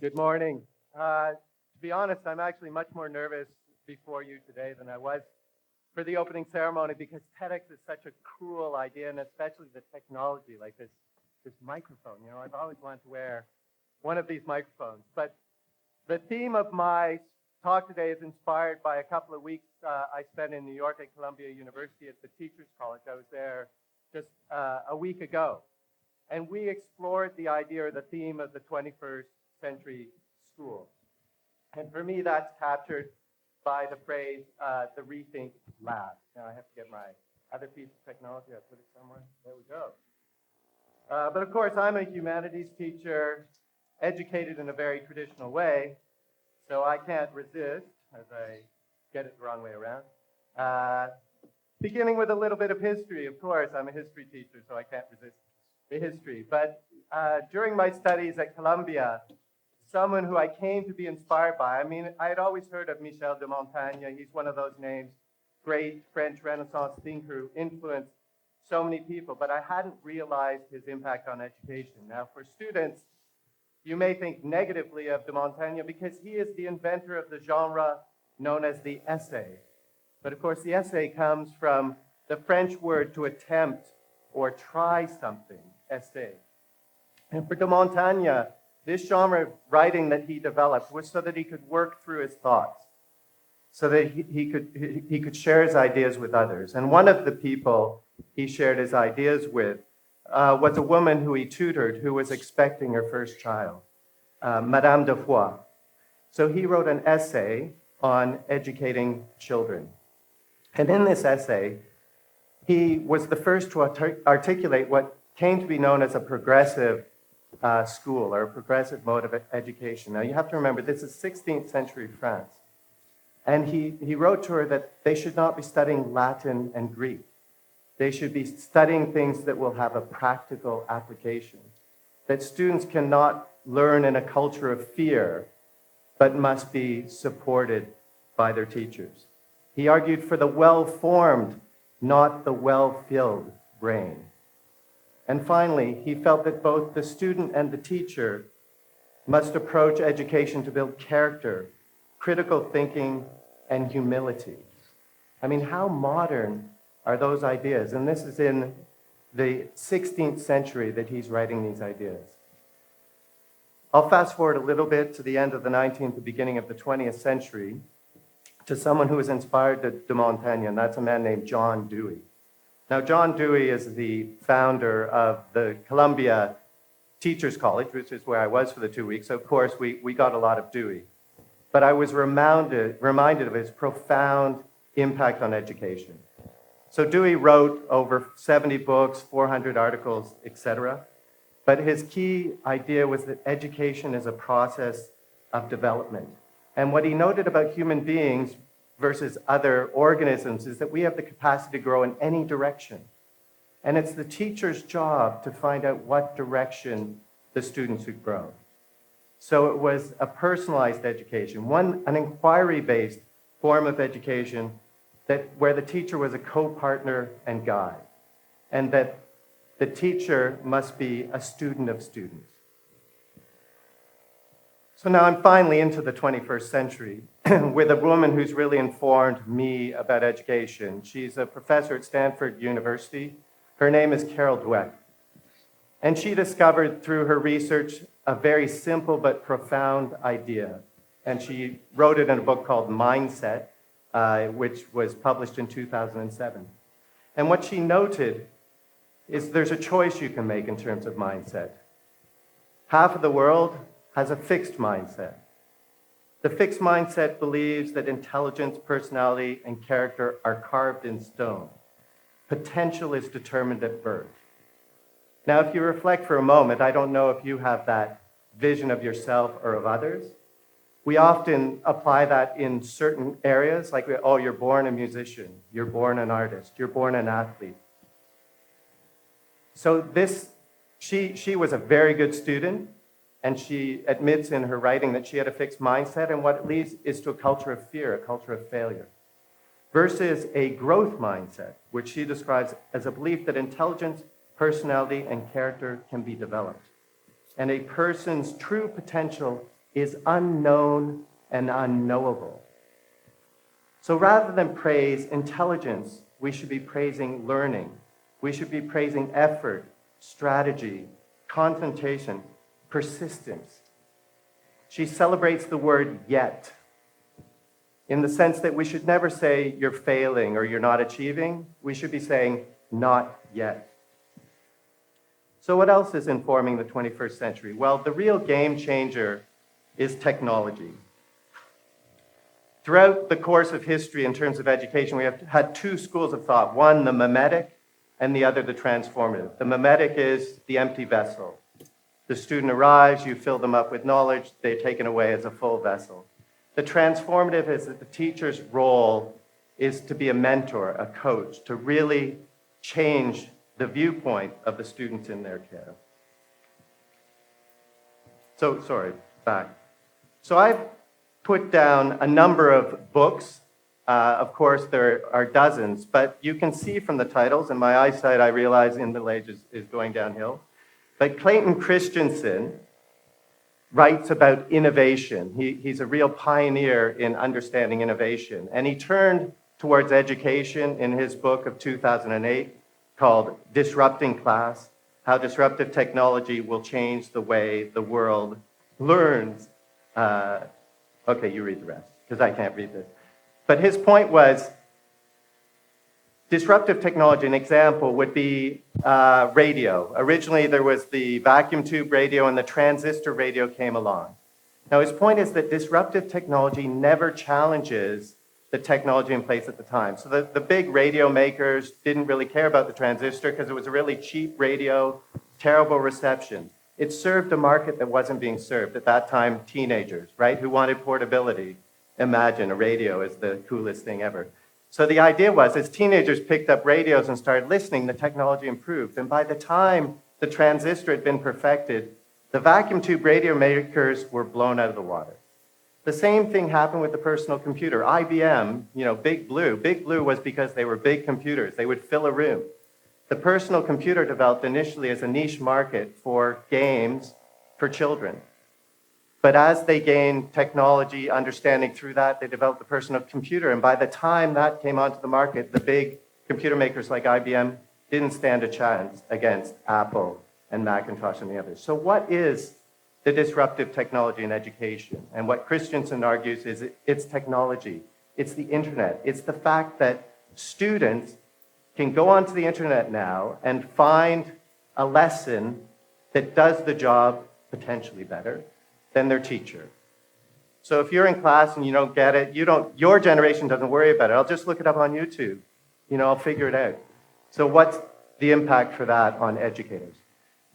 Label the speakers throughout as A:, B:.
A: Good morning. To be honest, I'm actually much more nervous before you today than I was for the opening ceremony because TEDx is such a cool idea, and especially the technology, like this microphone. You know, I've always wanted to wear one of these microphones. But the theme of my talk today is inspired by a couple of weeks I spent in New York at Columbia University at the Teachers College. I was there just a week ago. And we explored the idea or the theme of the 21st century school. And for me, that's captured by the phrase, the Rethink Lab. Now I have to get my other piece of technology. I'll put it somewhere. There we go. But of course, I'm a humanities teacher, educated in a very traditional way, so I can't resist, as I get it the wrong way around. Beginning with a little bit of history, of course, I'm a history teacher, so I can't resist the history. But during my studies at Columbia, someone who I came to be inspired by, I had always heard of Michel de Montaigne. He's one of those names, great French Renaissance thinker who influenced so many people, but I hadn't realized his impact on education. Now, for students, you may think negatively of de Montaigne because he is the inventor of the genre known as the essay. But of course, the essay comes from the French word to attempt or try something, essay. And for de Montaigne, this genre of writing that he developed was so that he could work through his thoughts, so that he could share his ideas with others. And one of the people he shared his ideas with was a woman who he tutored who was expecting her first child, Madame de Foix. So he wrote an essay on educating children. And in this essay, he was the first to articulate what came to be known as a progressive school or a progressive mode of education. Now, you have to remember, this is 16th century France. And he wrote to her that they should not be studying Latin and Greek. They should be studying things that will have a practical application. That students cannot learn in a culture of fear, but must be supported by their teachers. He argued for the well-formed, not the well-filled brain. And finally, he felt that both the student and the teacher must approach education to build character, critical thinking, and humility. How modern are those ideas? And this is in the 16th century that he's writing these ideas. I'll fast forward a little bit to the end of the 19th, the beginning of the 20th century, to someone who was inspired de Montaigne, and that's a man named John Dewey. Now, John Dewey is the founder of the Columbia Teachers College, which is where I was for the 2 weeks. So of course, we got a lot of Dewey. But I was reminded of his profound impact on education. So Dewey wrote over 70 books, 400 articles, etc. But his key idea was that education is a process of development. And what he noted about human beings versus other organisms is that we have the capacity to grow in any direction. And it's the teacher's job to find out what direction the students should grow. So it was a personalized education, an inquiry-based form of education where the teacher was a co-partner and guide, and that the teacher must be a student of students. So now I'm finally into the 21st century with a woman who's really informed me about education. She's a professor at Stanford University. Her name is Carol Dweck. And she discovered through her research a very simple but profound idea. And she wrote it in a book called Mindset, which was published in 2007. And what she noted is there's a choice you can make in terms of mindset. Half of the world has a fixed mindset. The fixed mindset believes that intelligence, personality, and character are carved in stone. Potential is determined at birth. Now, if you reflect for a moment, I don't know if you have that vision of yourself or of others. We often apply that in certain areas, like, you're born a musician, you're born an artist, you're born an athlete. So she was a very good student, and she admits in her writing that she had a fixed mindset, and what it leads is to a culture of fear, a culture of failure, versus a growth mindset, which she describes as a belief that intelligence, personality, and character can be developed. And a person's true potential is unknown and unknowable. So rather than praise intelligence, we should be praising learning. We should be praising effort, strategy, concentration, persistence. She celebrates the word yet, in the sense that we should never say you're failing or you're not achieving. We should be saying not yet. So what else is informing the 21st century? Well, the real game changer is technology. Throughout the course of history in terms of education, we have had two schools of thought. One, the mimetic, and the other, the transformative. The mimetic is the empty vessel. The student arrives, you fill them up with knowledge, they're taken away as a full vessel. The transformative is that the teacher's role is to be a mentor, a coach, to really change the viewpoint of the students in their care. So I've put down a number of books. Of course, there are dozens, but you can see from the titles, and my eyesight, I realize, in middle age is going downhill. But Clayton Christensen writes about innovation. He's a real pioneer in understanding innovation. And he turned towards education in his book of 2008 called Disrupting Class, How Disruptive Technology Will Change the Way the World Learns. Okay, you read the rest, because I can't read this. But his point was, disruptive technology, an example would be radio. Originally, there was the vacuum tube radio and the transistor radio came along. Now, his point is that disruptive technology never challenges the technology in place at the time. So the big radio makers didn't really care about the transistor because it was a really cheap radio, terrible reception. It served a market that wasn't being served. At that time, teenagers, right, who wanted portability. Imagine a radio is the coolest thing ever. So the idea was, as teenagers picked up radios and started listening, the technology improved. And by the time the transistor had been perfected, the vacuum tube radio makers were blown out of the water. The same thing happened with the personal computer. IBM, Big Blue. Big Blue was because they were big computers. They would fill a room. The personal computer developed initially as a niche market for games for children. But as they gained technology understanding through that, they developed the personal computer. And by the time that came onto the market, the big computer makers like IBM didn't stand a chance against Apple and Macintosh and the others. So what is the disruptive technology in education? And what Christensen argues is it's technology. It's the internet. It's the fact that students can go onto the internet now and find a lesson that does the job potentially better than their teacher. So if you're in class and you don't get it, your generation doesn't worry about it. I'll just look it up on YouTube. I'll figure it out. So what's the impact for that on educators?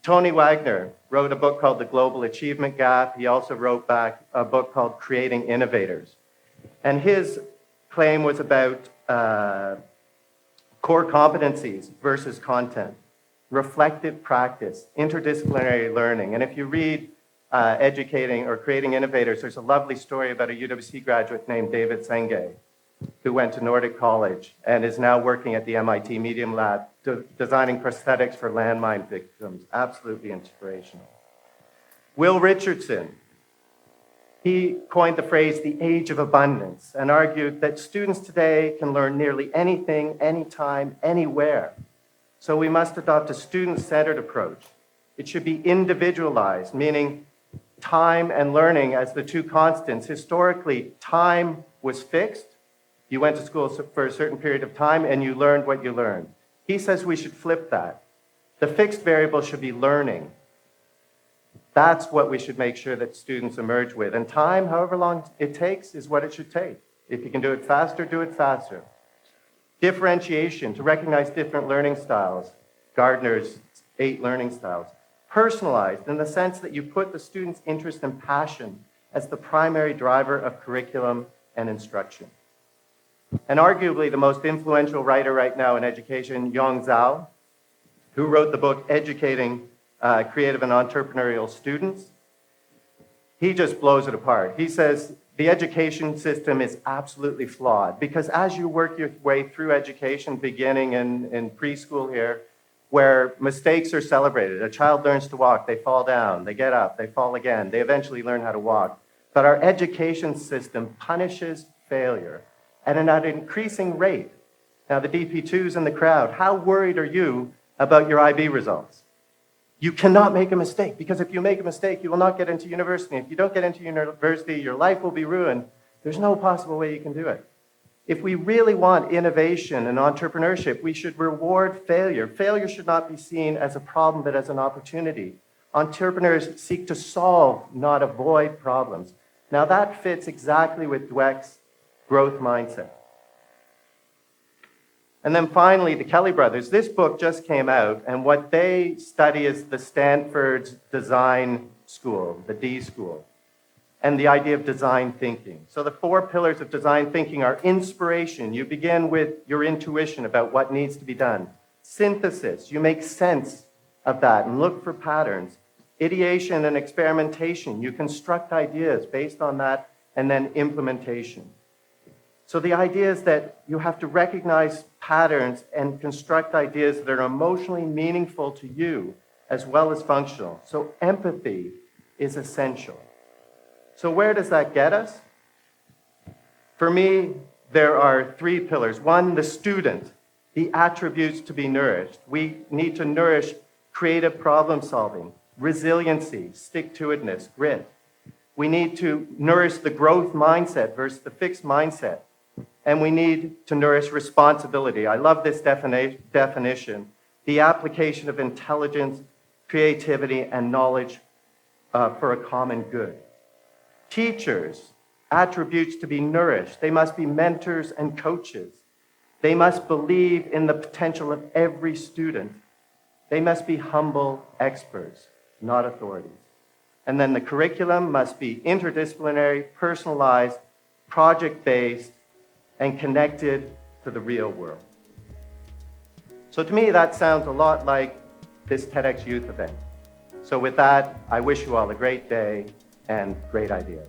A: Tony Wagner wrote a book called The Global Achievement Gap. He also wrote back a book called Creating Innovators. And his claim was about core competencies versus content, reflective practice, interdisciplinary learning. And if you read Educating or Creating Innovators, there's a lovely story about a UWC graduate named David Senge, who went to Nordic College and is now working at the MIT Medium Lab, designing prosthetics for landmine victims. Absolutely inspirational. Will Richardson, he coined the phrase the age of abundance and argued that students today can learn nearly anything, anytime, anywhere. So we must adopt a student-centered approach. It should be individualized, meaning time and learning as the two constants. Historically, time was fixed. You went to school for a certain period of time and you learned what you learned. He says we should flip that. The fixed variable should be learning. That's what we should make sure that students emerge with. And time, however long it takes, is what it should take. If you can do it faster, do it faster. Differentiation, to recognize different learning styles. Gardner's 8 learning styles. Personalized, in the sense that you put the student's interest and passion as the primary driver of curriculum and instruction. And arguably the most influential writer right now in education, Yong Zhao, who wrote the book Educating Creative and Entrepreneurial Students, he just blows it apart. He says the education system is absolutely flawed because as you work your way through education, beginning in preschool here, where mistakes are celebrated, a child learns to walk, they fall down, they get up, they fall again, they eventually learn how to walk. but our education system punishes failure at an increasing rate. Now, the DP2s in the crowd, how worried are you about your IB results? You cannot make a mistake, because if you make a mistake, you will not get into university. If you don't get into university, your life will be ruined. There's no possible way you can do it. If we really want innovation and entrepreneurship, we should reward failure. Failure should not be seen as a problem, but as an opportunity. Entrepreneurs seek to solve, not avoid problems. Now that fits exactly with Dweck's growth mindset. And then finally, the Kelly brothers. This book just came out, and what they study is the Stanford's design school, the D school, and the idea of design thinking. So the 4 pillars of design thinking are inspiration. You begin with your intuition about what needs to be done. Synthesis. You make sense of that and look for patterns. Ideation and experimentation. You construct ideas based on that, and then implementation. So the idea is that you have to recognize patterns and construct ideas that are emotionally meaningful to you as well as functional. So empathy is essential. So where does that get us? For me, there are 3 pillars. 1, the student, the attributes to be nourished. We need to nourish creative problem solving, resiliency, stick-to-itness, grit. We need to nourish the growth mindset versus the fixed mindset. And we need to nourish responsibility. I love this definition. The application of intelligence, creativity, and knowledge for a common good. Teachers, attributes to be nourished. They must be mentors and coaches. They must believe in the potential of every student. They must be humble experts, not authorities. And then the curriculum must be interdisciplinary, personalized, project-based, and connected to the real world. So to me, that sounds a lot like this TEDxYouth event. So with that, I wish you all a great day and great ideas.